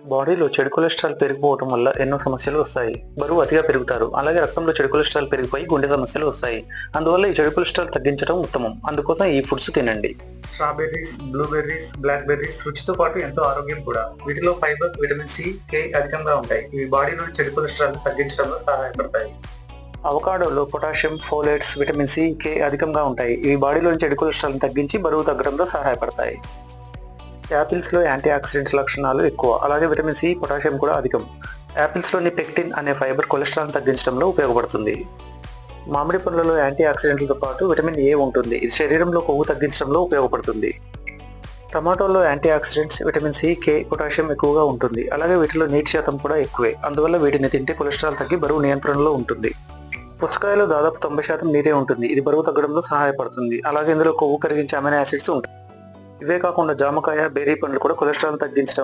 బాడీలో చెడు కొలెస్ట్రాల్ పెరిగిపోవటం వల్ల ఎన్నో సమస్యలు వస్తాయి. బరువు అతిగా పెరుగుతారు. అలాగే రక్తంలో చెడు కొలెస్ట్రాల్ పెరిగిపోయి గుండె సమస్యలు వస్తాయి. అందువల్ల ఈ చెడు కొలెస్ట్రాల్ తగ్గించడం ఉత్తమం. అందుకోసం ఈ ఫుడ్స్ తినండి. స్ట్రాబెర్రీస్, బ్లూబెర్రీస్, బ్లాక్ బెర్రీస్ రుచితో పాటు ఎంతో ఆరోగ్యం కూడా. వీటిలో ఫైబర్, విటమిన్ సి, కే అధికంగా ఉంటాయి. ఇవి బాడీలోని చెడు కొలెస్ట్రాల్ తగ్గించడంలో సహాయపడతాయి. అవకాడోలో పొటాషియం, ఫోలేట్స్, విటమిన్ సి, కే అధికంగా ఉంటాయి. ఇవి బాడీలోని చెడు కొలెస్ట్రాల్ తగ్గించి బరువు తగ్గడంలో సహాయపడతాయి. యాపిల్స్లో యాంటీ ఆక్సిడెంట్స్ లక్షణాలు ఎక్కువ. అలాగే విటమిన్ సి, పొటాషియం కూడా అధికం. యాపిల్స్లోని పెక్టిన్ అనే ఫైబర్ కొలెస్ట్రాల్ తగ్గించడంలో ఉపయోగపడుతుంది. మామిడి పండ్లలో యాంటీ ఆక్సిడెంట్లతో పాటు విటమిన్ ఏ ఉంటుంది. ఇది శరీరంలో కొవ్వు తగ్గించడంలో ఉపయోగపడుతుంది. టమాటోలో యాంటీ ఆక్సిడెంట్స్, విటమిన్ సి, కే, పొటాషియం ఎక్కువగా ఉంటుంది. అలాగే వీటిలో నీటి శాతం కూడా ఎక్కువే. అందువల్ల వీటిని తింటే కొలెస్ట్రాల్ తగ్గి బరువు నియంత్రణలో ఉంటుంది. పుచ్చకాయలో దాదాపు 90% నీరే ఉంటుంది. ఇది బరువు తగ్గడంలో సహాయపడుతుంది. అలాగే ఇందులో కొవ్వు కరిగించే అమైనో యాసిడ్స్ ఉంటాయి. ఇవే కాకుండా జామకాయ, బెర్రీ పండ్లు కూడా కొలెస్ట్రాల్ తగ్గించడం